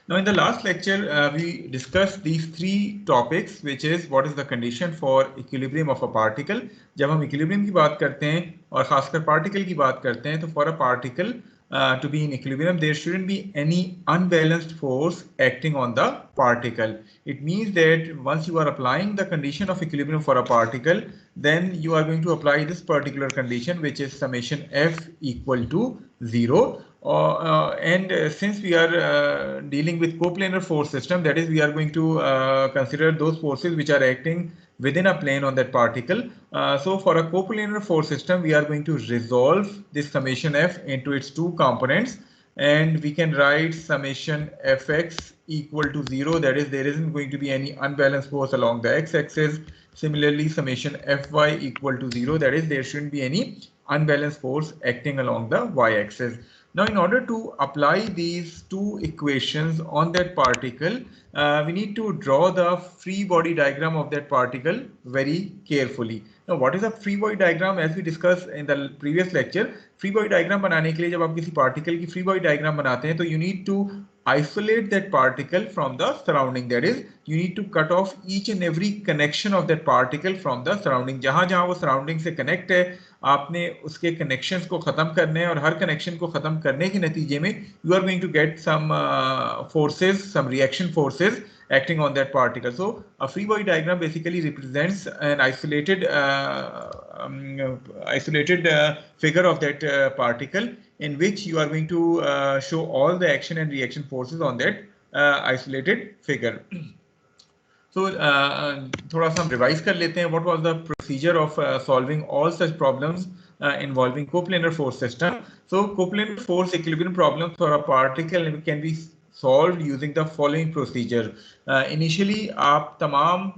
Now, in the last lecture, we discussed these three topics, which is what is the condition for equilibrium of a particle. जब हम equilibrium की बात करते हैं और खासकर particle की बात करते हैं, तो for a particle to be in equilibrium, there shouldn't be any unbalanced force acting on the particle. It means that once you are applying the condition of equilibrium for a particle, then you are going to apply this particular condition, which is summation F equal to 0. Since we are dealing with coplanar force system, that is, we are going to consider those forces which are acting within a plane on that particle. So for a coplanar force system, we are going to resolve this summation F into its two components, and we can write summation Fx equal to 0. That is, there isn't going to be any unbalanced force along the x-axis. Similarly, summation Fy equal to 0. That is, there shouldn't be any unbalanced force acting along the y-axis. Now, in order to apply these two equations on that particle, we need to draw the free body diagram of that particle very carefully. Now, what is a free body diagram? As we discussed in the previous lecture, free body diagram बनाने के लिए जब आप किसी particle की free body diagram बनाते हैं, तो you need to isolate that particle from the surrounding. That is, you need to cut off each and every connection of that particle from the surrounding. जहाँ जहाँ वो surrounding से connect है, आपने उसके connections को खत्म करने हैं और हर connection को खत्म करने के नतीजे में you are going to get some forces, some reaction forces acting on that particle. So a free body diagram basically represents an isolated figure of that particle, in which you are going to show all the action and reaction forces on that isolated figure. So थोड़ा सा हम revise कर लेते हैं. What was the procedure of solving all such problems involving coplanar force system? So coplanar force equilibrium problems for a particle can be solved using the following procedure. Initially आप तमाम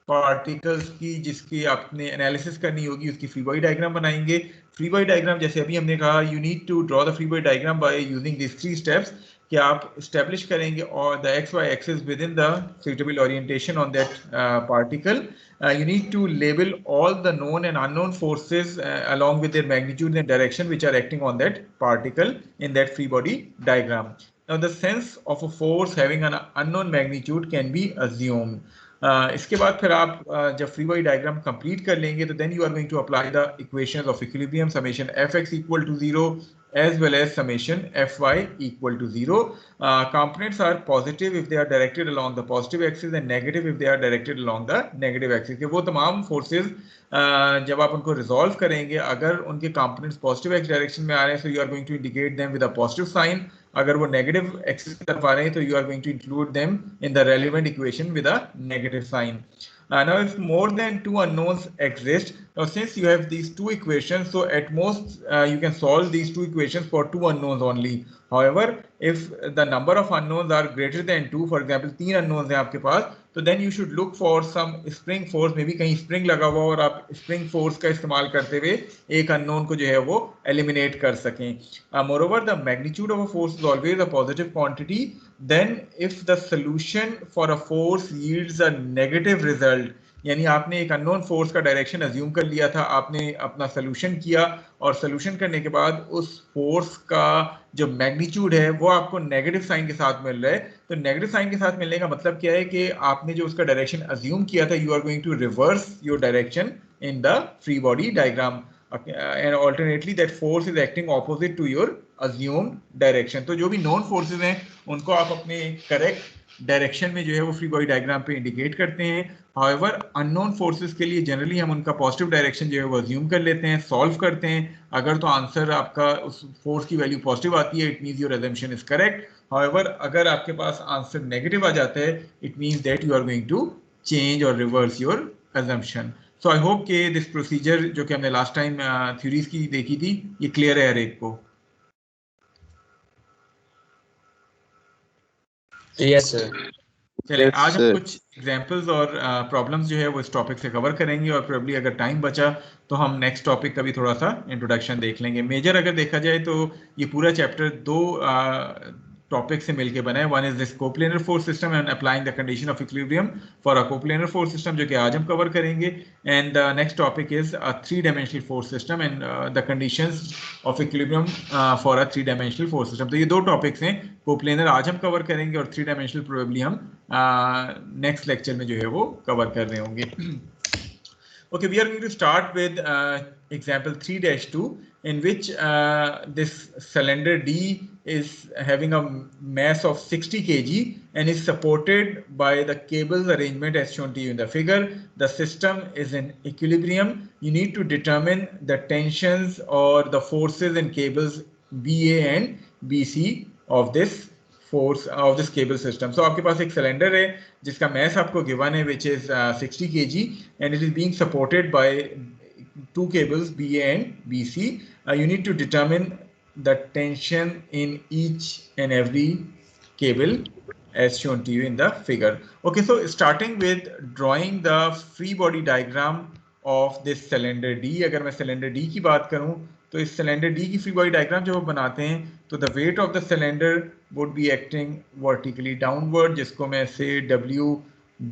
particles की जिसकी आपने analysis करनी होगी उसकी free body diagram बनाएंगे. Free body diagram जैसे अभी हमने कहा, you need to draw the free body diagram by using this three steps, कि आप स्टैब्लिश करेंगे और the x y axis within the suitable orientation on that particle. You need to label all the known and unknown forces along with their magnitude and direction which are acting on that particle in that free body diagram. Now the sense of a force having an unknown magnitude can be assumed. इसके बाद फिर आप जब free body diagram complete कर लेंगे तो then you are going to apply the equations of equilibrium, summation Fx equal to 0 as well as summation Fy equal to 0. Components are positive if they are directed along the positive axis and negative if they are directed along the negative axis. कि वो तमाम forces जब आप उनको resolve करेंगे, अगर उनके components positive x direction में आ रहे हैं, so you are going to indicate them with a positive sign. अगर वो नेगेटिव एक्सिस की तरफ आ रहे हैं, तो you are going to include them in the relevant equation with a negative sign. Now, if more than two unknowns exist, now since you have these two equations, so at most you can solve these two equations for two unknowns only. However, if the number of unknowns are greater than two, for example, तीन unknowns हैं आपके पास, तो then you should look for some spring force, maybe कहीं spring लगा हुआ और आप spring force का इस्तेमाल करते हुए एक unknown को जो है वो eliminate कर सकें. Moreover, the magnitude of a force is always a positive quantity. Then if the solution for a force yields a negative result, यानी आपने एक अननोन फोर्स का डायरेक्शन अज्यूम कर लिया था, आपने अपना सोल्यूशन किया और सोल्यूशन करने के बाद उस फोर्स का जो मैग्नीट्यूड है वो आपको नेगेटिव साइन के साथ मिल रहा है, तो नेगेटिव साइन के साथ मिलने का मतलब क्या है कि आपने जो उसका डायरेक्शन अज्यूम किया था, you are going to reverse your direction in the free body diagram, and alternately that force is acting opposite to your assumed direction. तो जो भी नॉन फोर्सेस हैं उनको आप अपने करेक्ट डायरेक्शन में जो है वो फ्री बॉडी डायग्राम पे इंडिकेट करते हैं. हाउएवर अननोन फोर्सेस के लिए जनरली हम उनका पॉजिटिव डायरेक्शन जो है वो अज्यूम कर लेते हैं, सॉल्व करते हैं. अगर तो आंसर आपका उस फोर्स की वैल्यू पॉजिटिव आती है, it means your assumption is correct. However अगर आपके पास आंसर नेगेटिव आ जाता है, it means that you are going to change और reverse your assumption. So I hope कि दिस प्रोसीजर जो कि हमने लास्ट टाइम थ्योरीज की देखी थी, ये क्लियर है हर एक को. Yes sir. चलिए आज हम कुछ एग्जांपल्स और प्रॉब्लम्स जो है वो इस टॉपिक से कवर करेंगे और प्रोबेबली अगर टाइम बचा तो हम नेक्स्ट टॉपिक का भी थोड़ा सा इंट्रोडक्शन देख लेंगे. मेजर अगर देखा जाए तो ये पूरा चैप्टर टॉपिक से मिलके बना है. One is this coplanar force system and applying the condition of equilibrium for a coplanar force system, जो कि आज हम कवर करेंगे. And the next topic is a 3-dimensional force system and the conditions of equilibrium for a 3-dimensional force system. तो ये दो topics हैं. Coplanar आज हम कवर करेंगे और 3-dimensional प्रोबेबली हम नेक्स्ट लेक्चर में जो है वो कवर कर रहे होंगे. Okay, we are going to start with example 3-2, in which this cylinder D is having a mass of 60 kg and is supported by the cables arrangement as shown to you in the figure. The system is in equilibrium. You need to determine the tensions or the forces in cables BA and BC of this force of this cable system. So आपके पास एक cylinder है जिसका mass आपको given है, which is 60 kg and it is being supported by two cables BA and BC. You need to determine the tension in each and every cable as shown to you in the figure. Okay, so starting with drawing the free body diagram of this cylinder D. अगर मैं cylinder D की बात करूं तो इस cylinder D की free body diagram जब हम बनाते हैं तो the weight of the cylinder would be acting vertically downward, जिसको मैं से डब्ल्यू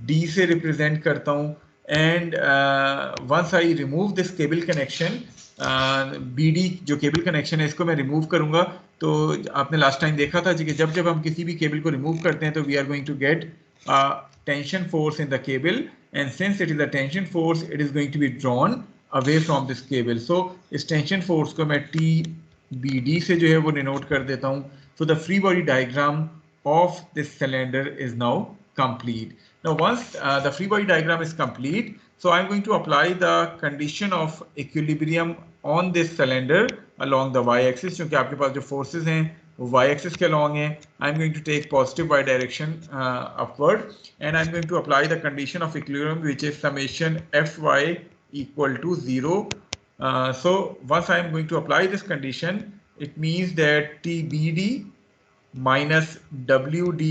डी से रिप्रेजेंट करता हूँ. And once I remove this cable connection B D, जो केबल कनेक्शन है इसको मैं रिमूव करूंगा. तो आपने लास्ट टाइम देखा था कि जब जब हम किसी भी केबल को रिमूव करते हैं तो we are going to get tension force in the cable, and since it is a tension force it is going to be drawn away from this cable. So इस टेंशन फोर्स को मैं TBD से जो है वो denote कर देता हूँ. So the free body diagram of this cylinder is now complete. Now once the free body diagram is complete, so I'm going to apply the condition of equilibrium on this cylinder along the y-axis. क्योंकि आपके पास जो forces हैं वो y-axis के along हैं. I'm going to take positive y direction upward, and I'm going to apply the condition of equilibrium, which is summation Fy equal to 0. So once I am going to apply this condition, it means that TBD minus WD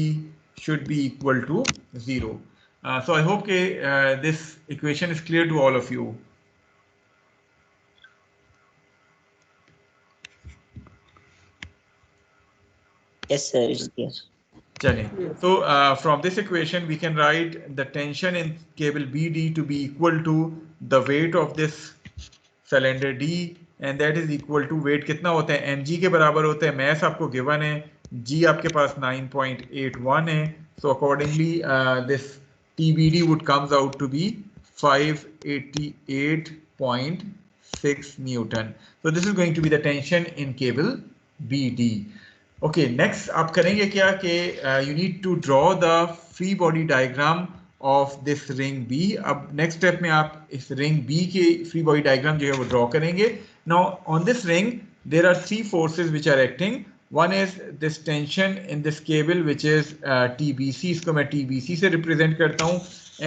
should be equal to 0. So I hope this equation is clear to all of you. Yes sir, it's clear. So from this equation we can write the tension in cable BD to be equal to the weight of this cylinder D, and that is equal to weight कितना होता है mg के बराबर होता है. mass आपको given है, g आपके पास 9.81 है. So accordingly this TBD would comes out to be 588.6 Newton. So this is going to be the tension in cable BD. Okay, next आप करेंगे क्या कि you need to draw the free body diagram of this ring B. अब next step में आप इस ring B के free body diagram जो है वो draw करेंगे. Now on this ring there are three forces which are acting. One is this tension in this cable which is TBC. इसको मैं TBC से represent करता हूँ,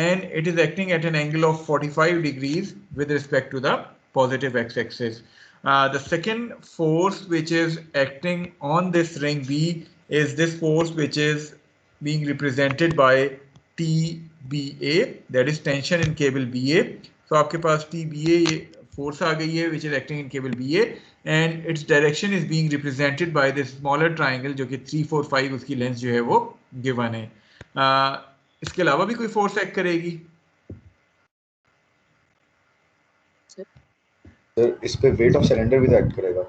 and it is acting at an angle of 45 degrees with respect to the positive x-axis. The second force which is acting on this ring B is this force which is being represented by TBA, that is tension in cable BA. So आपके पास TBA force आ गई है which is acting in cable BA, and its direction is being represented by this smaller triangle जो कि 3, 4, 5 उसकी length जो है वो given है. इसके अलावा भी कोई फोर्स एक्ट करेगी? इस पे वेट ऑफ सिलेंडर भी एक्ट करेगा.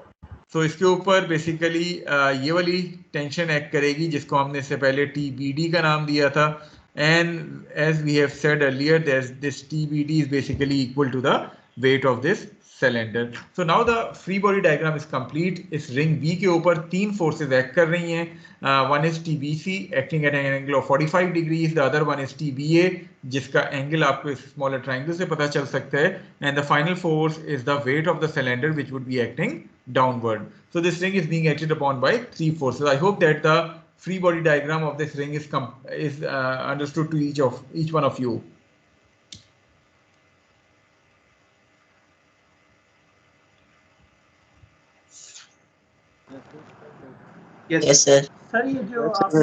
तो इसके ऊपर बेसिकली ये वाली टेंशन एक्ट करेगी जिसको हमने इससे पहले TBD का नाम दिया था, and as we have said earlier this TBD is basically equal to the weight of this cylinder. So now the free body diagram is complete. इस ring B के ऊपर तीन forces act कर रही हैं. One is TBC acting at an angle of 45 degrees. The other one is TBA जिसका angle आपको इस smaller triangle से पता चल सकता है. And the final force is the weight of the cylinder which would be acting downward. So this ring is being acted upon by three forces. I hope that the free body diagram of this ring is understood to each one of you. Yes sir. Sir ये जो आपने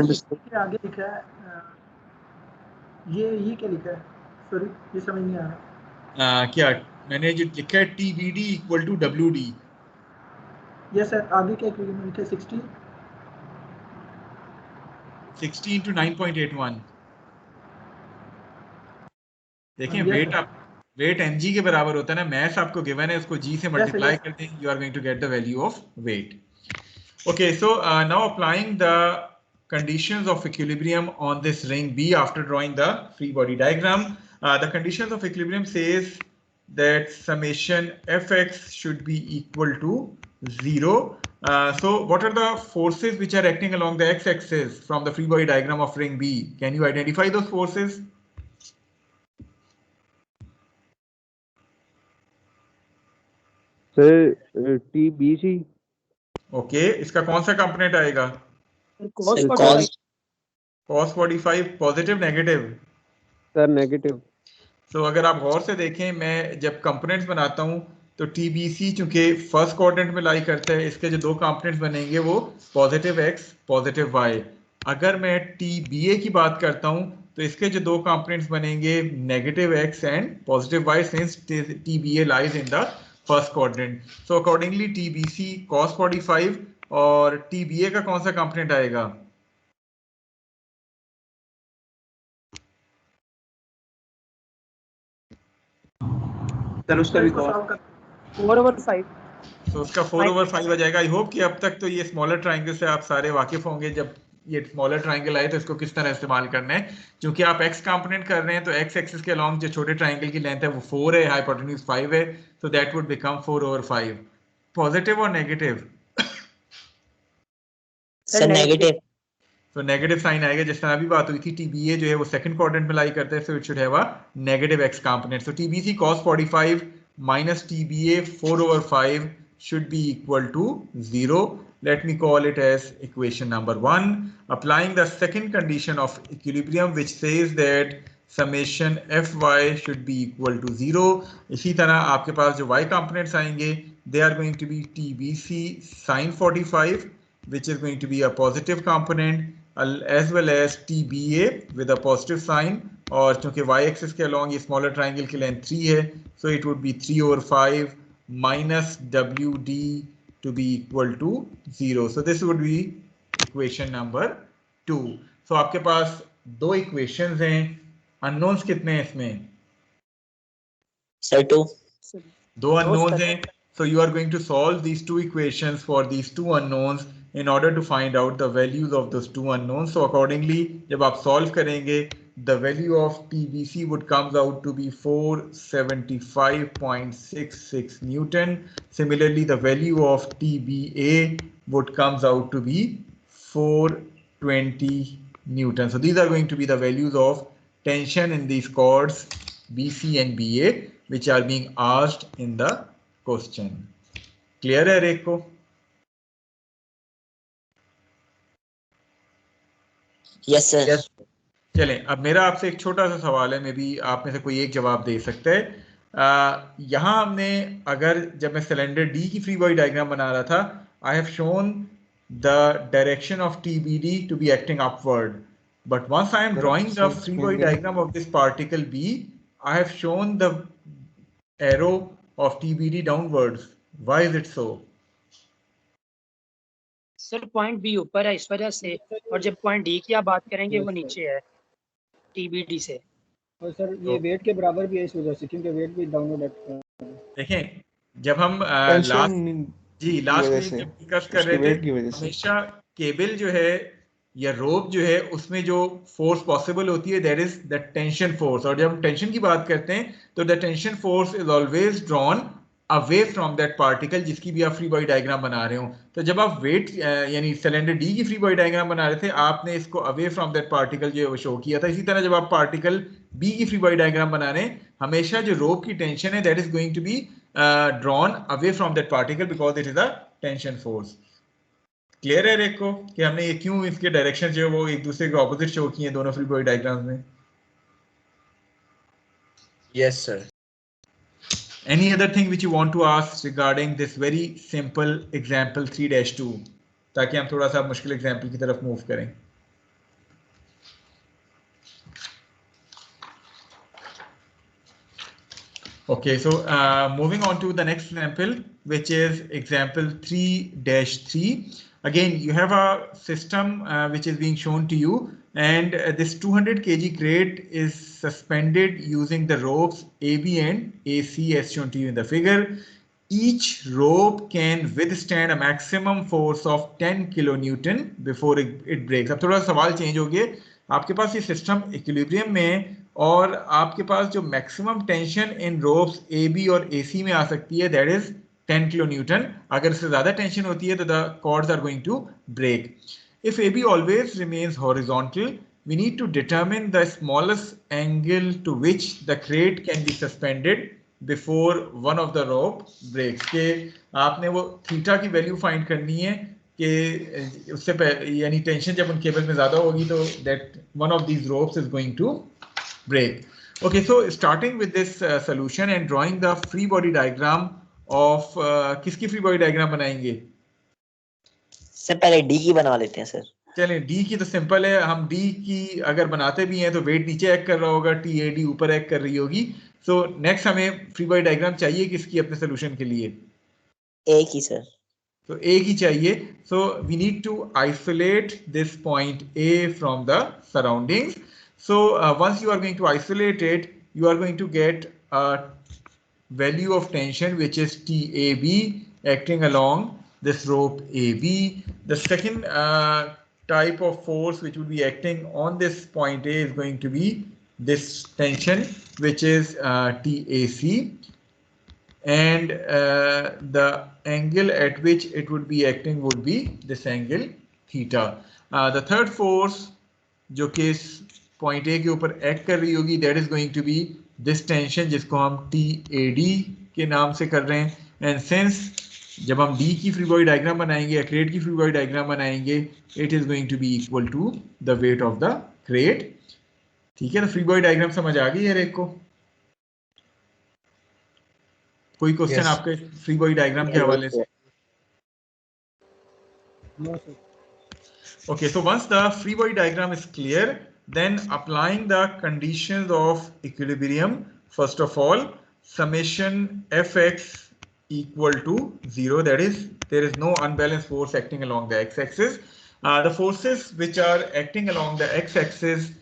आगे लिखा है ये क्या लिखा है? सॉरी ये समझ नहीं आ रहा. क्या मैंने जो लिखा है TBD equal to WD. Yes sir, आगे क्या लिखा है? 60 60 into 9.81. देखें Yes, weight sir. Weight mg के बराबर होता है ना, मैथ आपको गिवन है, उसको g से मल्टीप्लाई yes. कर दें, you are going to get the value of weight. Okay, so now applying the conditions of equilibrium on this ring B after drawing the free body diagram. The conditions of equilibrium says that summation fx should be equal to 0. So what are the forces which are acting along the x-axis from the free body diagram of ring B? Can you identify those forces? Sir TBC okay, इसका कौन सा component आएगा? Sir, cos. cos 45 positive negative? Sir negative. तो अगर आप गौर से देखें, मैं जब कंपोनेंट्स बनाता हूं तो TBC चूंकि फर्स्ट क्वाड्रेंट में लाई करता है, इसके जो दो कंपोनेंट्स बनेंगे वो पॉजिटिव x पॉजिटिव y। अगर मैं TBA की बात करता हूं तो इसके जो दो कंपोनेंट्स बनेंगे negative x and positive y, since TBA lies in the first quadrant. So accordingly TBC cos 45 और TBA का कौन सा कंपोनेंट आएगा? सर उसका भी cos 4/5। तो उसका 4/5 आ जाएगा। आई होप कि अब तक तो ये स्मॉलर ट्राइंगल से आप सारे वाकिफ होंगे। जब ये स्मॉलर ट्राइंगल आए तो इसको किस तरह इस्तेमाल करना है, क्योंकि आप x कंपोनेंट कर रहे हैं तो x एक्सिस के अलोंग जो छोटे ट्राइंगल की लेंथ है वो 4 है, हाइपोटेन्यूज 5 है, तो दैट वुड बिकम 4/5। पॉजिटिव और नेगेटिव? Sir, negative. तो नेगेटिव साइन आएगा। जिस तरह अभी बात हुई थी, TBA जो है वो सेकंड क्वाड्रेंट में लाई करता है, so it should have a negative x component. So TBC cos 45 minus TBA 4/5 should be equal to 0. Let me call it as equation number 1. Applying the second condition of equilibrium, which says that summation fy should be equal to 0. इसी तरह आपके पास जो y components आएंगे, they are going to be TBC sin 45, which is going to be a positive component, as well as TBA with a positive sign, और चूंकि y axis के along ये smaller triangle की length 3 है, so it would be 3/5 minus WD to be equal to 0. So this would be equation number 2. So आपके पास दो equations हैं। unknowns कितने हैं इसमें? Sir, 2. दो unknowns हैं, so you are going to solve these two equations for these two unknowns in order to find out the values of those two unknowns. So accordingly जब आप solve करेंगे, the value of TBC would comes out to be 475.66 Newton. Similarly, the value of TBA would comes out to be 420 Newton. So these are going to be the values of tension in these chords BC and BA, which are being asked in the question. Clear है रेक को? Yes, sir. चलें, अब मेरा आपसे एक छोटा सा सवाल है, मे बी आप में से कोई एक जवाब दे सकता है। यहाँ हमने, अगर जब मैं सिलेंडर डी की फ्री बॉडी डायग्राम बना रहा था, I have shown the direction of TBD to be acting upward, but once I am drawing the free body diagram of this particle B, I have shown the arrow of TBD downwards. Why is it so? Sir point B ऊपर है इस वजह से, और जब point D की आप बात करेंगे वो नीचे है TBD से। और सर ये वेट के बराबर भी है इस वजह से, क्योंकि वेट भी डाउनवर्ड है। देखें, जब हम लास्ट में जब डिस्कस कर रहे थे, हमेशा केबल जो है या रोप जो है उसमें जो फोर्स पॉसिबल होती है that is the tension force, और जब हम टेंशन की बात करते हैं तो the tension force is always drawn away from that particle जिसकी भी आप फ्री बॉडी डायग्राम बना रहे हो। तो जब आप वेट यानी सिलेंडर डी की फ्री बॉडी डायग्राम बना रहे थे, आपने इसको अवे फ्रॉम दैट पार्टिकल जो है वो शो किया था। इसी तरह जब आप पार्टिकल बी की फ्री बॉडी डायग्राम बना रहे हैं, हमेशा जो रोप की टेंशन है that is going to be drawn away from that particle because it is a tension force. Clear है रेक को कि हमने ये क्यों इसके डायरेक्शन जो है वो एक दूसरे के ऑपोजिट शो किए दोनों फ्री बॉडी डायग्राम्स में? Yes, sir. Any other thing which you want to ask regarding this very simple example 3-2, ताकि हम थोड़ा सा मुश्किल एग्जाम्पल की तरफ मूव करें? Okay, so moving on to the next example, which is example 3-3. Again, you have a system which is being shown to you, and this 200 kg crate is suspended using the ropes AB and AC as shown to you in the figure. Each rope can withstand a maximum force of 10 kilonewton before it breaks. अब थोड़ा सवाल change हो गया, आपके पास ये system equilibrium में है और आपके पास जो maximum tension in ropes A B और ए सी में आ सकती है दैट इज 10 किलो न्यूटन. अगर इससे ज्यादा टेंशन होती है तो the cords are going to break. If A B always remains horizontal, we need to determine the smallest angle to which the crate can be suspended before one of the rope breaks. के आपने वो theta की value find करनी है कि उससे यानी tension जब उन केबल में ज्यादा होगी तो that one of these ropes is going to break. Okay, so starting with this solution and drawing the free body diagram of किसकी free body diagram बनाएंगे? सर पहले डी की बनवा लेते हैं सर. चलें, डी की तो सिंपल है. हम डी की अगर बनाते भी हैं तो वेट नीचे एक्ट कर रहा होगा, टी ए डी ऊपर एक्ट कर रही होगी. सो नेक्स्ट हमें फ्री बॉडी डायग्राम चाहिए किसकी अपने सोल्यूशन के लिए? ए की सर. तो ए की चाहिए. So we need to isolate this point A from the surroundings. So once you are going to isolate it, you are going to get a value of tension which is TAB acting along this rope AB. The second type of force which would be acting on this point A is going to be this tension which is TAC, and the angle at which it would be acting would be this angle theta. The third force जो कि इस point A के ऊपर act कर रही होगी that is going to be this tension जिसको हम TAD के नाम से कर रहे हैं. And since जब हम D की फ्री बॉडी डायग्राम बनाएंगे या क्रेट की फ्री बॉडी डायग्राम बनाएंगे, it is going to be equal to the weight of the crate. ठीक है, तो फ्री बॉडी डायग्राम समझ आ गई है एक को? कोई क्वेश्चन Yes. आपके फ्री बॉडी डायग्राम के हवाले से? No sir. Okay, so once the free body diagram is clear, then applying the conditions of equilibrium, first of all, summation fx equal to 0, that is, there is no unbalanced force acting along the x-axis. The forces which are acting along the x-axis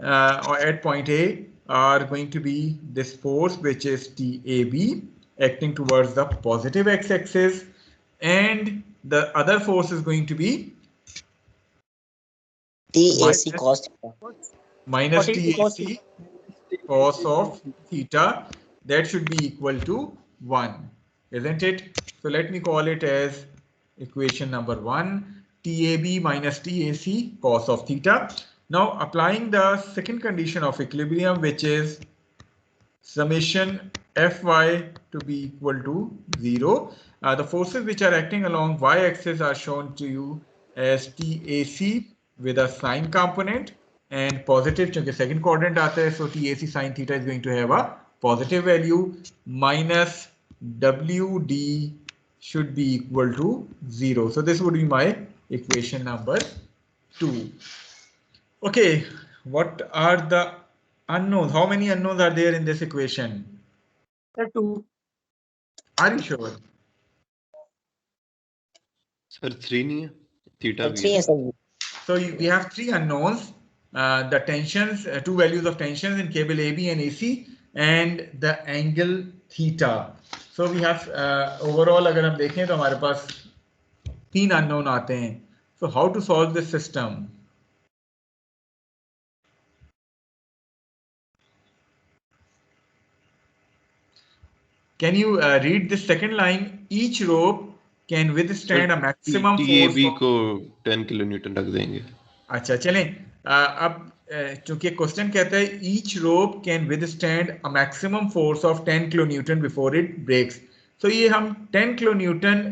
or at point A are going to be this force which is TAB acting towards the positive x-axis, and the other force is going to be TAC cos minus 40 cos TAC cos of theta, that should be equal to 1, isn't it? So let me call it as equation number 1, TAB minus TAC cos of theta. Now applying the second condition of equilibrium, which is summation Fy to be equal to 0. The forces which are acting along y-axis are shown to you as TAC with a sine component and positive, क्योंकि second quadrant आता है, so TAC sine theta is going to have a positive value, minus WD should be equal to 0. So this would be my equation number 2. Okay, what are the unknowns? How many unknowns are there in this equation? Sir, 2. Are you sure? Sir 3 नहीं है, theta भी 3 है sir. So we have 3 unknowns, the tensions, 2 values of tensions in cable AB and AC, and the angle theta. So we have overall अगर हम देखें तो हमारे पास 3 unknown आते हैं. So how to solve this system? Can you read this second line? Each rope can withstand a maximum force. TAB को 10 kilo Newton रख देंगे. अच्छा चलें, अब चूंकि क्वेश्चन कहता है each rope can withstand a maximum force of 10 kilo Newton before it breaks. तो ये हम 10 किलो न्यूटन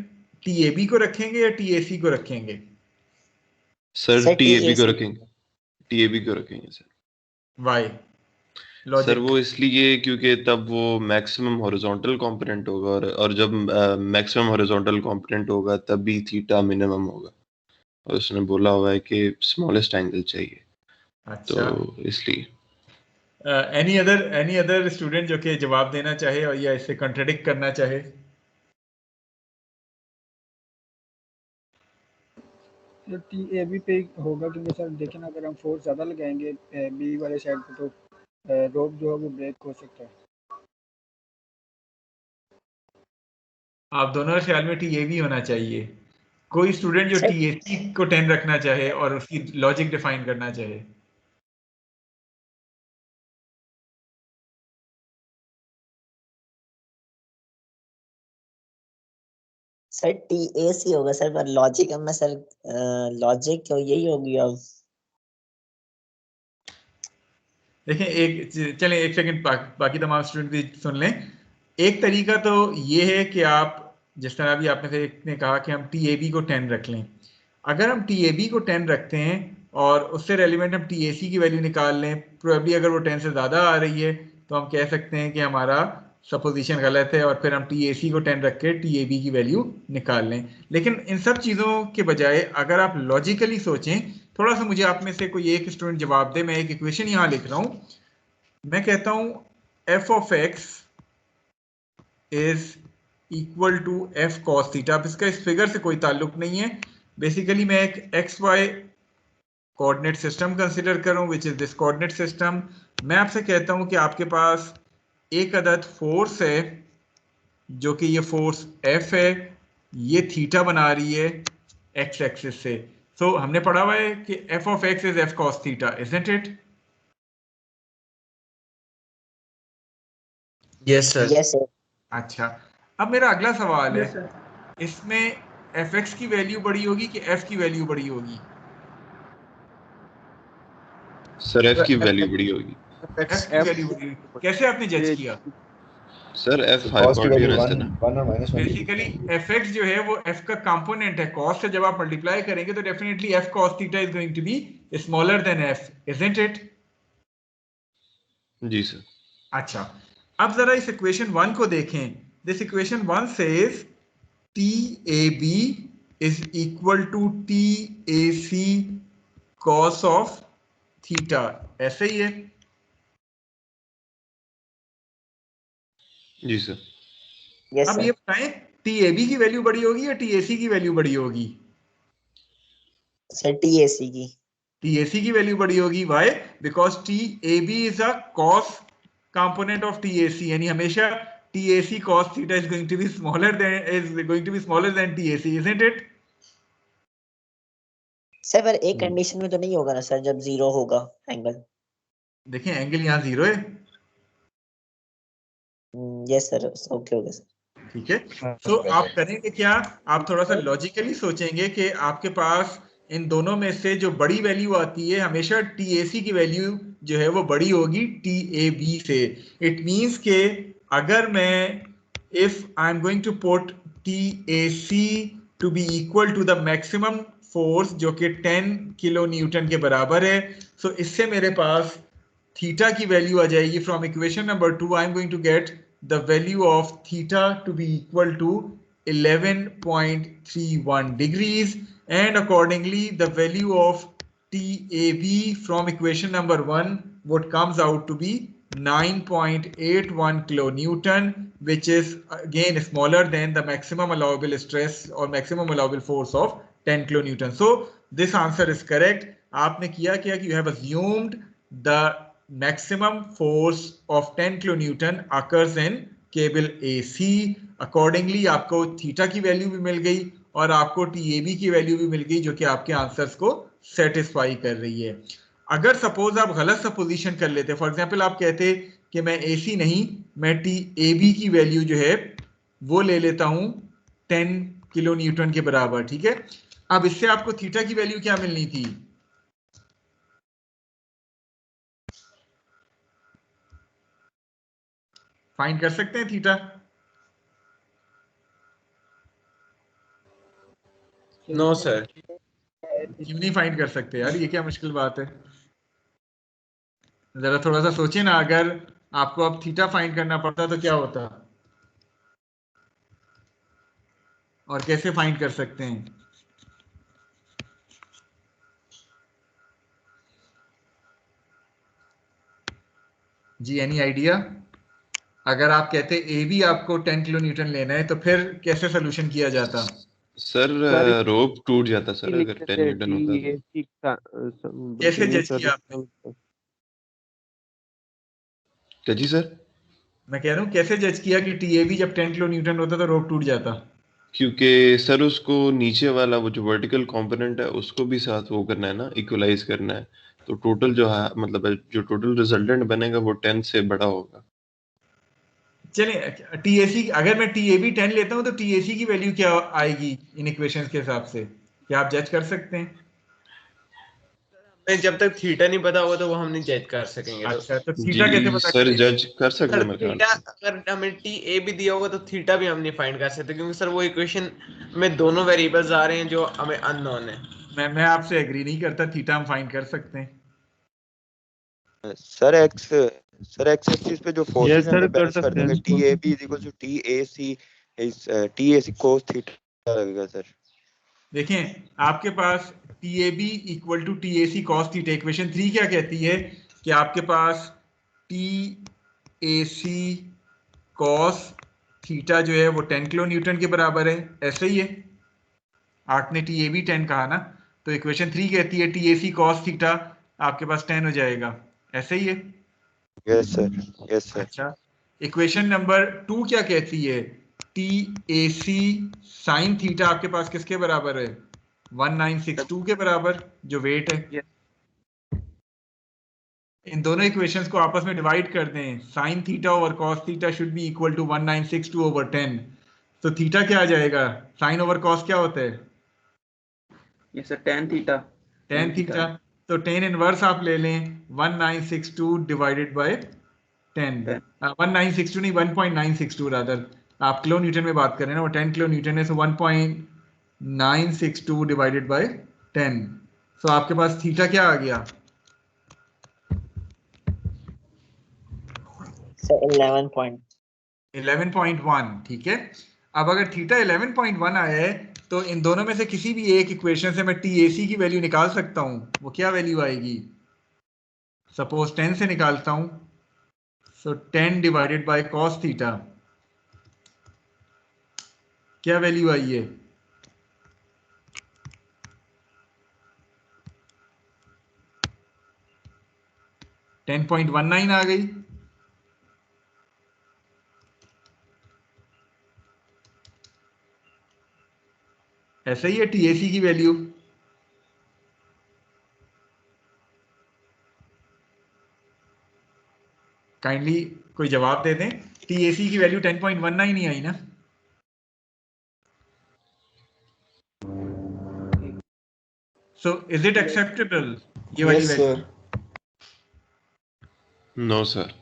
TAB को रखेंगे या TAC को रखेंगे? सर सर, TAB को TAC रखेंगे. TAB को रखेंगे सर. Why? सर वो इसलिए क्योंकि तब वो मैक्सिमम हॉरिजॉन्टल कंपोनेंट होगा और जब मैक्सिमम हॉरिजॉन्टल कंपोनेंट होगा तब भी थीटा मिनिमम होगा, और उसने बोला हुआ है कि स्मॉलेस्ट एंगल चाहिए. अच्छा. तो इसलिए एनी अदर स्टूडेंट जो कि जवाब देना चाहे और या इससे कंट्राडिक्ट करना चाहे? तो टी ए बी पे होगा क्योंकि सर देखें ना, अगर हम फोर्स ज़्यादा लगाएंगे बी वाले साइड पे तो रोप जो है वो ब्रेक हो सकता है। आप दोनों के ख्याल में टी ए बी होना चाहिए? कोई स्टूडेंट जो सर टी ए सी को 10 रखना चाहे और उसकी लॉजिक डिफाइन करना चाहे? सर टी ए सी होगा सर, पर लॉजिक में सर लॉजिक तो यही होगी अब। देखें, चलें एक सेकंड, बाकी तमाम स्टूडेंट भी सुन लें। एक तरीका तो ये है कि आप जिस तरह भी आपने से एक ने कहा कि हम टी ए बी को 10 रख लें। अगर हम टी ए बी को 10 रखते हैं और उससे रेलिवेंट हम टी ए सी की वैल्यू निकाल लें, प्रोबेबली अगर वो 10 से ज़्यादा आ रही है तो हम कह सकते हैं कि हमारा सपोजिशन गलत है और फिर हम टी ए सी को 10 रख के टी ए बी की वैल्यू निकाल लें। लेकिन इन सब चीज़ों के बजाय अगर आप लॉजिकली सोचें, थोड़ा सा मुझे आप में से कोई एक स्टूडेंट जवाब दे। मैं एक इक्वेशन यहाँ लिख रहा हूँ। मैं कहता हूँ F of x is equal to F cos theta. अब इसका इस फिगर से कोई ताल्लुक नहीं है। बेसिकली मैं एक x y coordinate system consider कर रहा हूँ, which is this coordinate system. मैं आपसे कहता हूँ कि आपके पास एक अदद फोर्स है जो कि ये फोर्स एफ है, ये थीटा बना रही है एक्स एक्सिस से। सो हमने पढ़ा हुआ है कि F of x is F cos theta, isn't it? Yes sir. Yes sir. अच्छा, अब मेरा अगला सवाल है, यस सर। इसमें एफ एक्स की वैल्यू बड़ी होगी कि एफ की वैल्यू बड़ी होगी? सर एफ की वैल्यू बड़ी होगी। एफ की वैल्यू बड़ी होगी। कैसे आपने जज किया? सर एफ तो कॉस की वैल्यू हाइपोटेन्यूज है ना। 1 और -1 बेसिकली एफ एक्स जो है वो एफ का कंपोनेंट है। कॉस से जब आप मल्टीप्लाई करेंगे तो definitely F cos theta is going to be smaller than F, isn't it? जी सर। अच्छा, अब जरा इस इक्वेशन 1 को देखें। This equation 1 says T A B is equal to T A C cos of theta, ऐसे ही है? जी सर। यस अब सर। ये बताएं, टी ए बी की वैल्यू बड़ी होगी या टी ए सी की वैल्यू बड़ी होगी? सर टी ए सी की। टी ए सी की वैल्यू बड़ी होगी। Why? Because T A B is a cos component of T A C, यानी हमेशा T A C cos theta is going to be smaller than T A C, isn't it? Sir पर एक condition में तो नहीं होगा ना sir, जब जीरो होगा एंगल। देखें, एंगल यहाँ जीरो है। Yes sir, okay okay sir. ठीक है, तो आप करेंगे क्या, आप थोड़ा सा लॉजिकली सोचेंगे कि आपके पास इन दोनों में से जो बड़ी वैल्यू आती है, हमेशा TAC की वैल्यू जो है वो बड़ी होगी TAB से। इट मींस के अगर मैं if I am going to put TAC to be equal to the maximum force जो कि 10 किलो न्यूटन के बराबर है, सो इससे मेरे पास थीटा की वैल्यू आ जाएगी। From equation number 2 I am going to get the value of theta to be equal to 11.31 degrees, and accordingly the value of TAB from equation number 1 would comes out to be 9.81 kilonewton, which is again smaller than the maximum allowable stress or maximum allowable force of 10 kilonewton. So this answer is correct. आपने किया क्या कि you have assumed the maximum force of 10 kilonewton occurs in cable AC. Accordingly आपको theta की value भी मिल गई और आपको TAB की वैल्यू भी मिल गई, जो कि आपके आंसर्स को सेटिस्फाई कर रही है। अगर सपोज आप गलत सपोजिशन कर लेते, फॉर एग्जांपल आप कहते कि मैं AC नहीं, मैं TAB की वैल्यू जो है वो ले लेता हूं 10 किलो न्यूटन के बराबर, ठीक है। अब इससे आपको थीटा की वैल्यू क्या मिलनी थी? फाइंड कर सकते हैं थीटा? No sir. क्यों नहीं फाइंड कर सकते यार, ये क्या मुश्किल बात है? जरा थोड़ा सा सोचिए ना, अगर आपको अब थीटा फाइंड करना पड़ता तो क्या होता, और कैसे फाइंड कर सकते हैं? जी एनी आइडिया? अगर आप कहते ए बी आपको 10 किलो न्यूटन लेना है तो फिर कैसे सोल्यूशन किया जाता? सर रोप टूट जाता सर अगर 10 न्यूटन होता तो। कैसे जज किया आपने? क्या जी सर? मैं कह रहा हूँ कैसे जज किया कि टीएबी जब 10 किलो न्यूटन होता तो रोप टूट जाता? क्योंकि सर उसको नीचे वाला वो जो वर्टिकल कंपोनेंट है उसको भी साथ वो करना है ना, इक्वलाइज करना है, तो टोटल जो है मतलब जो टोटल रिजल्टेंट बनेगा वो 10 से बड़ा होगा। चलिए टीएसी, अगर मैं टीएबी 10 लेता हूँ तो टीएसी की वैल्यू क्या आएगी इन इक्वेशंस के हिसाब से? क्या आप जज कर सकते हैं? जब तक थीटा नहीं पता होगा तो वो हम नहीं जज कर सकेंगे। अच्छा तो जी थीटा कैसे पता सर करें? जज कर सकते हैं सर मेरे ख्याल थीटा से। अगर हमें टी ए भी दिया होगा तो थीटा भी हम नहीं फाइंड कर सकते, क्योंकि सर वो इक्वेशन में दोनों वेरिएबल्स आ रहे हैं जो हमें अननोन है। मैं आपसे एग्री नहीं करता, थीटा हम फाइंड कर सकते हैं। सर एक्स एक्सिस पे जो फोर्सेस हैं सर, हमें कर बैलेंस कर सकते हैं देंगे। इसको। TAB = TAC TAC cos theta लगेगा सर। देखें आपके पास TAB = TAC cos theta, equation 3 क्या कहती है कि आपके पास TAC cos थीटा जो है वो 10 किलो न्यूटन के बराबर है, ऐसे ही है। आपने TAB 10 कहा ना, तो इक्वेशन 3 कहती है TAC cos थीटा आपके पास 10 हो जाएगा, ऐसे ही है। Yes sir. अच्छा, इक्वेशन नंबर 2 क्या कहती है? TAC sin थीटा आपके पास किसके बराबर है? 1962 के बराबर, जो वेट है। इन दोनों इक्वेशंस को आपस में डिवाइड कर दें, sin theta over cos theta should be equal to 1962/10। तो थीटा क्या आ जाएगा? sin ओवर cos क्या होता है? ये sir tan theta. tan theta. तो tan इनवर्स आप ले लें 1962 डिवाइडेड बाय 10। 1962 नहीं, 1.962 रादर। आप किलो न्यूटन में बात कर रहे हैं ना, वो 10 किलो न्यूटन है, सो 1.962 डिवाइडेड बाय 10। सो आपके पास थीटा क्या आ गया? सर 11.1। ठीक है, अब अगर थीटा 11.1 आया है तो इन दोनों में से किसी भी एक इक्वेशन से मैं TAC की वैल्यू निकाल सकता हूं। वो क्या वैल्यू आएगी? सपोज 10 से निकालता हूं, सो 10 डिवाइडेड बाय cos थीटा, क्या वैल्यू आई है? - 10.19 आ गई। ऐसा ही है TAC की वैल्यू। काइंडली कोई जवाब दे दें। TAC की वैल्यू 10.19 ही आई ना? सो इज इट एक्सेप्टेबल ये वाली value? No sir,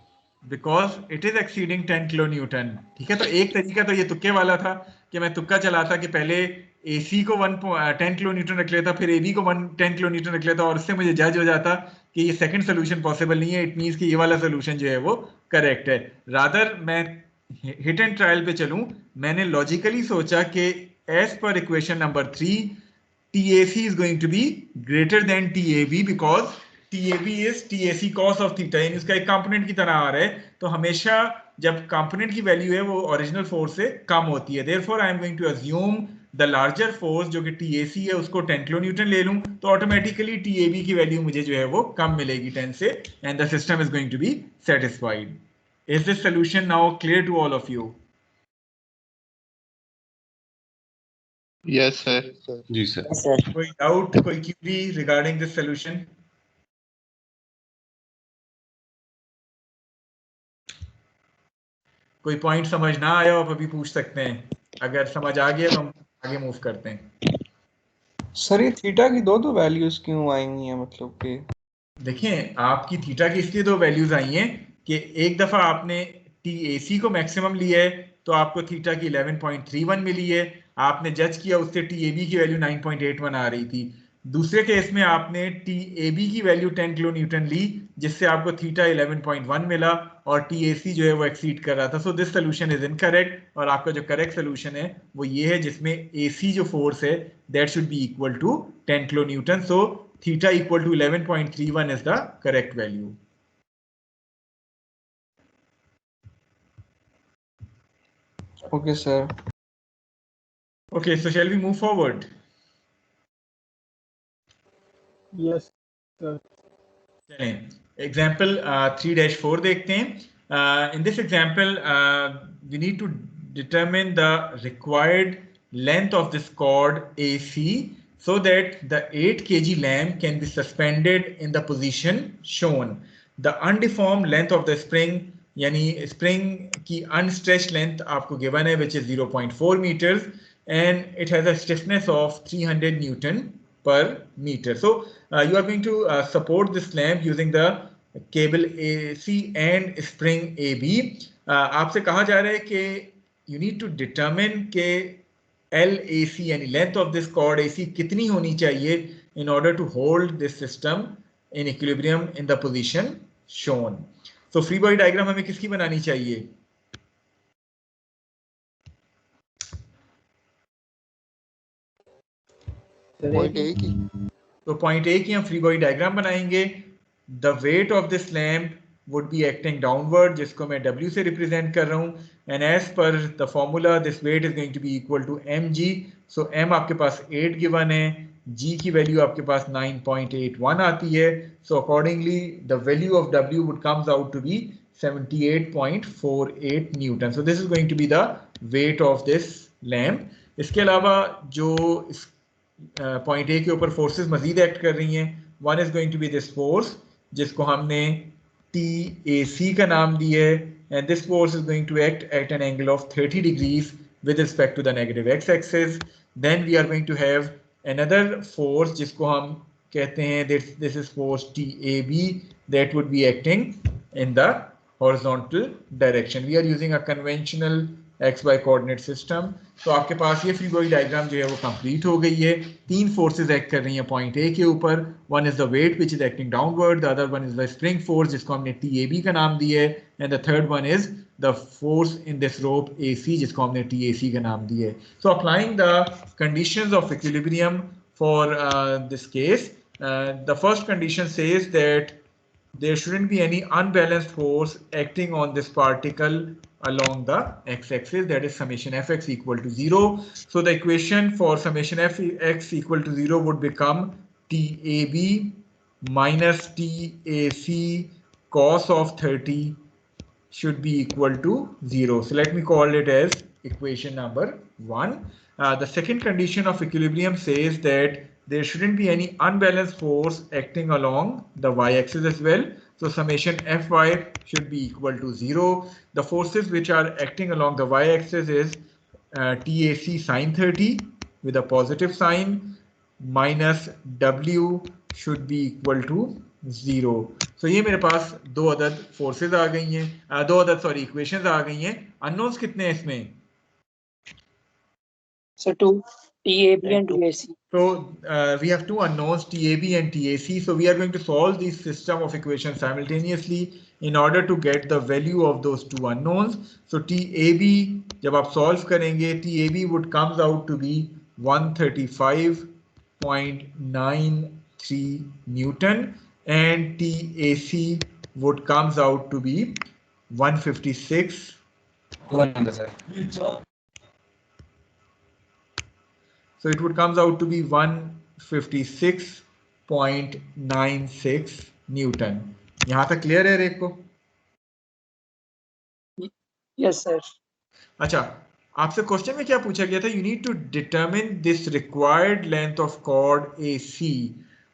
because it is exceeding 10 kilo newton. ठीक है, तो एक तरीका तो ये तुक्के वाला था कि मैं तुक्का चलाता कि पहले AC को 10 किलो न्यूटन रख लेता, फिर AB को 10 किलो न्यूटन रख लेता, और उससे मुझे जज हो जाता कि ये सेकंड सोल्यूशन पॉसिबल नहीं है, इट मींस कि ये वाला सोल्यूशन जो है वो करेक्ट है। रादर मैं हिट एंड ट्रायल पे चलूं, मैंने लॉजिकली सोचा कि as per equation number 3 TAC is going to be greater than TAB because TAB is TAC cos of theta, यानी उसका एक कंपोनेंट की तरह आ रहा है, तो हमेशा जब कंपोनेंट की वैल्यू है वो ओरिजिनल फोर्स से कम होती है। Therefore I am going to assume the larger force जो कि TAC है उसको 10 किलो न्यूटन ले लूं, तो ऑटोमेटिकली TAB की वैल्यू मुझे जो है वो कम मिलेगी 10 से, and the system is going to be satisfied. Is this solution now clear to all of you? Yes sir. जी सर। सर कोई डाउट, कोई क्यूरी रिगार्डिंग दिस सोल्यूशन? कोई पॉइंट समझ ना आया हो आप अभी पूछ सकते हैं, अगर समझ आ गया तो हम आगे मूव करते हैं। सर ये थीटा की दो वैल्यूज क्यों आई हुई हैं, मतलब कि देखें आपकी थीटा की इसलिए 2 वैल्यूज आई हैं कि एक दफा आपने TAC को मैक्सिमम लिया है तो आपको थीटा की 11.31 मिली है, आपने जज किया उससे TAB की वैल्यू 9.81 आ रही थी। दूसरे केस में आपने TAB की वैल्यू 10 किलो न्यूटन ली जिससे आपको थीटा 11.1 मिला और TAC जो है वो एक्सीड कर रहा था। So this solution is incorrect, और आपका जो करेक्ट सोल्यूशन है वो ये है जिसमें AC जो फोर्स है that should be equal to 10 kilo newton. So theta equal to 11.31 is the correct value. Okay, sir. Okay, so shall we move forward? Yes, sir. चलें, example 3-4 देखते हैं. In this example, we need to determine the required length of this cord AC so that the 8 kg lamp can be suspended in the position shown. The undeformed length of the spring, यानी spring की unstretched length आपको given है, which is 0.4 meters, and it has a stiffness of 300 Newton per meter. So you are going to support this lamp using the cable AC and spring AB. आपसे कहा जा रहा है कि you need to determine के LAC यानी length of this cord AC कितनी होनी चाहिए in order to hold this system in equilibrium in the position shown. So free body diagram हमें किसकी बनानी चाहिए? Point A की. तो पॉइंट ए की हम फ्री बॉडी डायग्राम बनाएंगे. The weight of this lamp would be acting downward, जिसको मैं W से रिप्रेजेंट कर रहा हूँ, एंड एज पर the formula this weight is going to be equal to mg. So m आपके पास 8 गिवन है, g की वैल्यू आपके पास 9.81 आती है. So accordingly the value of W would comes out to be 78.48 newton. So this is going to be the weight of this lamp. इसके अलावा जो पॉइंट ए के ऊपर फोर्सेस मजीद एक्ट कर रही हैं, one is going to be this force जिसको हमने TAC का नाम दिया है, and this force is going to act at an angle of 30 degrees with respect to the negative x axis. Then we are going to have another force जिसको हम कहते हैं this is force TAB that would be acting in the horizontal direction. We are using a conventional XY coordinate system. तो आपके पास ये free body diagram जो है वो कंप्लीट हो गई है. 3 फोर्सेस एक्ट कर रही हैं पॉइंट ए के ऊपर. One is the weight which is acting downward, the other one is the spring force जिसको हमने TAB का नाम दिया है, and the third one is the force in this rope AC जिसको हमने TAC का नाम दिया है. So applying the conditions of equilibrium for this case, the first condition says that there shouldn't be any unbalanced force acting on this particle along the x-axis, that is summation fx equal to 0. So the equation for summation fx equal to 0 would become TAB minus TAC cos of 30 should be equal to 0. So let me call it as equation number 1. The second condition of equilibrium says that there shouldn't be any unbalanced force acting along the y-axis as well. So summation Fy should be equal to 0. The forces which are acting along the y-axis is TAC sine 30 with a positive sign minus W should be equal to 0. So ये मेरे पास दो अदद forces आ गई हैं, दो अदद sorry equations आ गई हैं. Unknowns कितने हैं इसमें? So 2, TAB and TAC. So we have two unknowns, TAB and TAC. So we are going to solve this system of equations simultaneously in order to get the value of those two unknowns. So TAB जब आप solve करेंगे, TAB would comes out to be 135.93 Newton and TAC would comes out to be 156. So it would comes out to be 156.96 Newton. यहाँ तक clear है रेक को? Yes sir. अच्छा, आपसे क्वेश्चन में क्या पूछा गया था? You need to determine this required length of cord AC.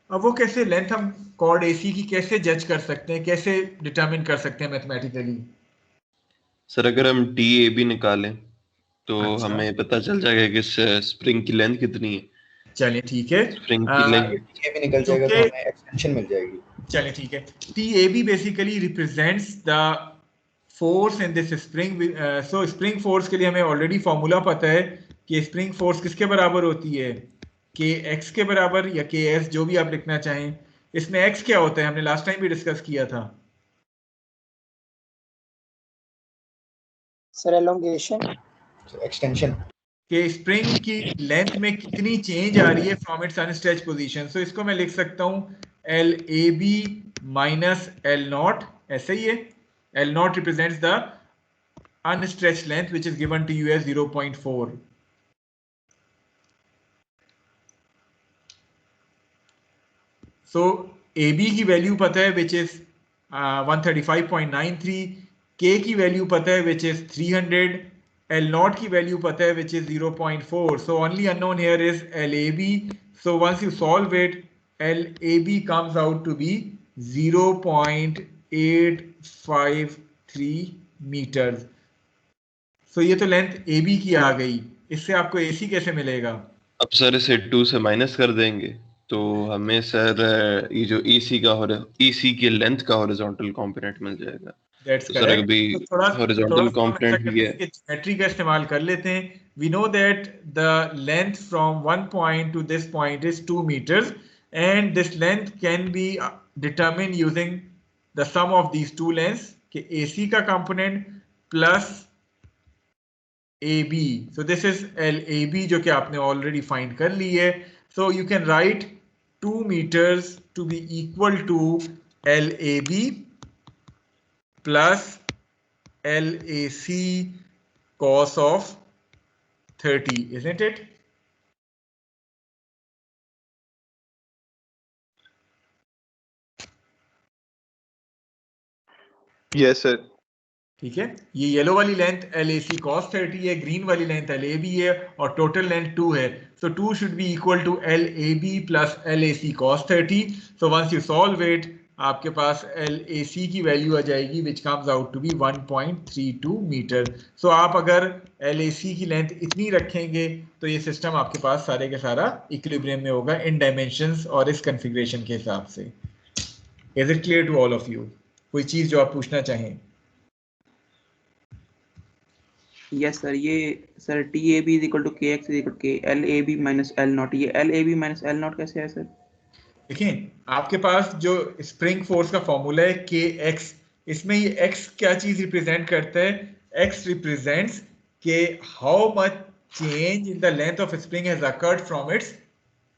अब वो कैसे लेंथ हम cord AC की कैसे जज कर सकते हैं, कैसे डिटरमिन कर सकते हैं मैथमेटिकली? सर अगर हम TAB निकालें तो अच्छा, हमें पता चल जाएगा कि स्प्रिंग की लेंथ कितनी है. चलिए ठीक है. स्प्रिंग की लेंथ TAB निकल जाएगा तो हमें एक्सटेंशन मिल जाएगी. चलिए ठीक है. TAB basically represents the force in this spring. So spring force के लिए हमें ऑलरेडी फॉर्मूला पता है कि स्प्रिंग फोर्स किसके बराबर होती है, KX के बराबर या KS, जो भी आप लिखना चाहें. इसमें X क्या होता है, हमने लास्ट टाइम भी डिस्कस किया था. Sir elongation. एक्सटेंशन कि स्प्रिंग की लेंथ में कितनी चेंज आ रही है फ्रॉम इट्स अनस्ट्रेच पोजीशन. सो इसको मैं लिख सकता हूं LAB माइनस L0, ऐसे ही है. L0 represents the unstretched length which is given to you as 0.4. So AB की वैल्यू पता है which is 135.93, K की वैल्यू पता है which is 300, L0 की वैल्यू पता है which is 0.4. So only unknown here is LAB. So once you solve it, LAB comes out to be 0.853 meters. So ये तो लेंथ AB की आ गई, इससे आपको AC कैसे मिलेगा? अब सर इसे 2 से माइनस कर देंगे तो हमें सर ये जो EC की लेंथ का हॉरिजॉन्टल कंपोनेंट मिल जाएगा। That's तो correct. सर अभी हॉरिजॉन्टल कंपोनेंट भी है, ज्योमेट्री का इस्तेमाल कर लेते हैं। We know that the length from one point to this point is 2 meters, and this length can be determined using the sum of these two lengths, कि AC का component plus AB. So this is LAB जो कि आपने already find कर ली है. So you can write 2 meters to be equal to LAB plus LAC cos of 30, isn't it? Yes sir. ठीक है, ये येलो वाली लेंथ LAC cos 30 है, ग्रीन वाली लेंथ LAB है और टोटल लेंथ 2 है। So 2 should be equal to LAB plus LAC cos 30. So once you solve it, आपके पास LAC की वैल्यू आ जाएगी which comes out to be 1.32 metre. So आप अगर LAC की लेंथ इतनी रखेंगे तो ये सिस्टम आपके पास सारे के सारा इक्विलिब्रियम में होगा इन डायमेंशंस और इस कॉन्फ़िगरेशन के हिसाब से। Is it clear to all of you? कोई चीज जो आप पूछना चाहें? यस सर, ये sir TAB is equal to KX is equal to LAB minus L0, ये LAB माइनस L0 कैसे है सर? देखें, आपके पास जो स्प्रिंग फोर्स का फॉर्मूला है KX, इसमें ये X क्या चीज रिप्रेजेंट करता है? X रिप्रेजेंट्स के how much change in the length of spring has occurred from its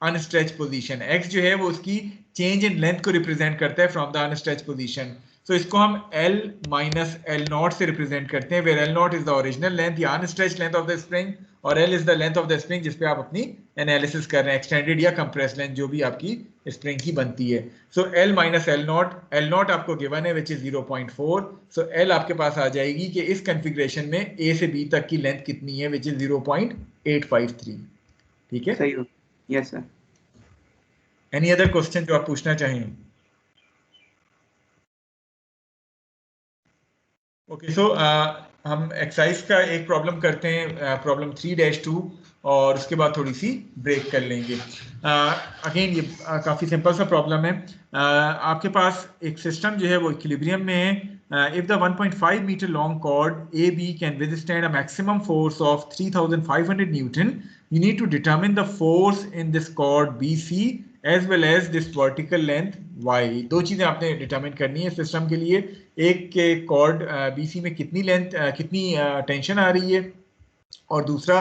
unstretched position. X जो है वो उसकी चेंज इन लेंथ को रिप्रेजेंट करता है from the unstretched position. So इसको हम L minus L0 से रिप्रेजेंट करते हैं, where L0 is the original length या unstretched length of the spring और L is the length of the spring जिस पे आप अपनी एनालिसिस कर रहे हैं, एक्सटेंडेड या कंप्रेस्ड लेंथ जो भी आपकी स्प्रिंग की बनती है। So L minus L0, L0 आपको गिवन है which is 0.4, so L आपके पास आ जाएगी कि इस कॉन्फ़िगरेशन में A से B तक की लेंथ कितनी है which is 0.853। ठीक है, सही हो। Yes sir. Any other question जो आप पूछना चाहें? ओके, सो हम एक्सरसाइज का एक प्रॉब्लम करते हैं, प्रॉब्लम 3-2, और उसके बाद थोड़ी सी ब्रेक कर लेंगे। अगेन ये काफ़ी सिंपल सा प्रॉब्लम है। आपके पास एक सिस्टम जो है वो इक्विलिब्रियम में है। If the 1.5 metre long cord AB can withstand a maximum force of 3500 newton, you need to determine the force in this chord BC as well as this vertical length Y। दो चीजें आपने determine करनी है system के लिए, एक के cord BC में कितनी लेंथ कितनी टेंशन आ रही है, और दूसरा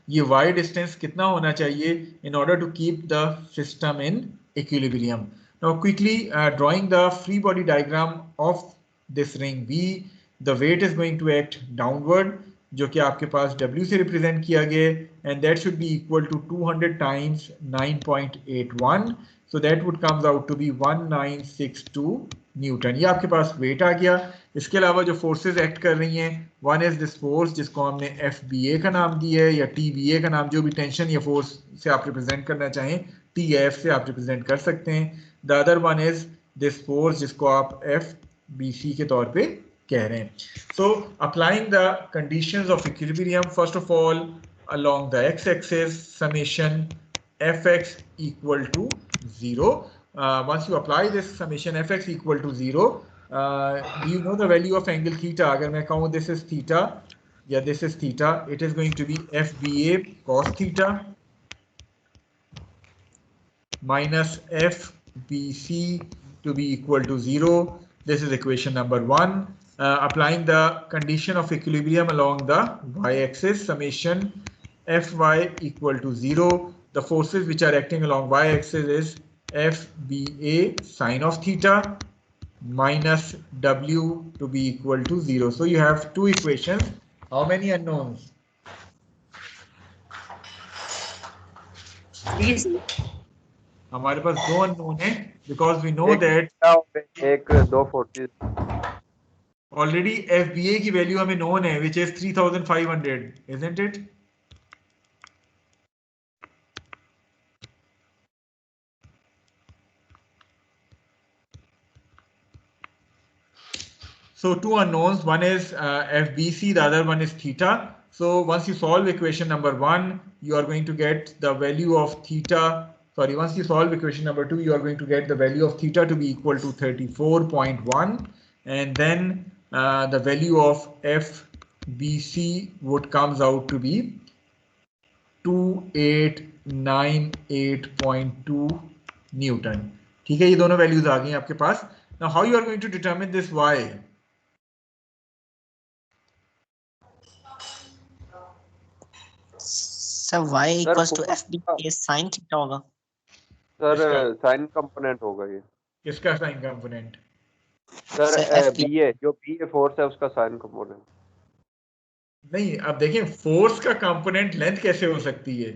ये Y डिस्टेंस कितना होना चाहिए in order to keep the system in equilibrium। Now quickly drawing the free body diagram of this ring B, the weight is going to act downward जो कि आपके पास W से रिप्रेजेंट किया गया, and that should be equal to 200 times 9.81, so that would comes out to be 1962 Newton. ये आपके पास wait आ गया। इसके अलावा जो फोर्सेस एक्ट कर रही हैं, वन इज दिस फोर्स जिसको हमने FBA का नाम दिया है या TBA का नाम, जो भी टेंशन या फोर्स से आप रिप्रेजेंट करना चाहें TF से आप रिप्रेजेंट कर सकते हैं। The other one is this force जिसको आप FBC के तौर पे कह रहे हैं। So applying the conditions of equilibrium, first of all along the x-axis summation fx equal to 0. Once you apply this summation fx equal to 0, do you know the value of angle theta? अगर मैं कहूँ this is theta या this is theta, it is going to be FBA cos theta minus FBC to be equal to 0. This is equation number 1. Applying the condition of equilibrium along the y-axis, summation Fy equal to 0. The forces which are acting along y-axis is FBA sine of theta minus W to be equal to 0. So you have two equations. How many unknowns? हमारे पास 2 unknown है because we know that एक 2 forces already FBA की value हमें known है which is 3500, isn't it? So 2 unknowns, one is FBC, the other one is theta. So once you solve equation number 1, you are going to get the value of theta. Sorry, once you solve equation number 2, you are going to get the value of theta to be equal to 34.1. And then the value of FBC would comes out to be 2898.2 Newton. ठीक है, ये दोनों values आ गई आपके पास. Now how you are going to determine this y? Sir y equals to FB sin theta होगा. Sir sign component होगा ये. किसका साइन कंपोनेंट? सर BA जो BA फोर्स है उसका साइन कंपोनेंट. नहीं, अब देखिए फोर्स का कंपोनेंट लेंथ कैसे हो सकती है?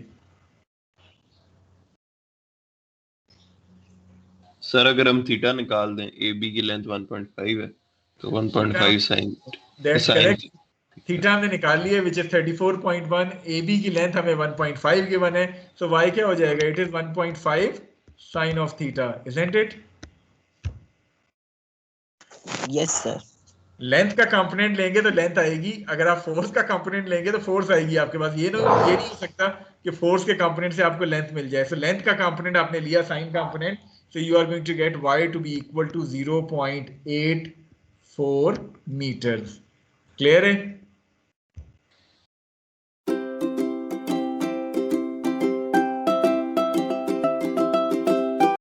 सर अगर हम थीटा निकाल दें, AB की लेंथ 1.5 है तो 1.5 साइन. That's correct. थीटा हमने निकाल लिया which is 34.1. AB की लेंथ हमें 1.5 गिवन है, सो y क्या हो जाएगा? It is 1.5 sine of theta, isn't it? Yes sir. Length का कंपोनेंट लेंगे तो लेंथ आएगी, अगर आप फोर्स का कंपोनेंट लेंगे तो फोर्स आएगी आपके पास. ये नहीं हो सकता कि फोर्स के कंपोनेंट से आपको लेंथ मिल जाए. सो लेंथ का कंपोनेंट आपने लिया sine component, so you are going to get y to be equal to 0.84 metres. Clear है?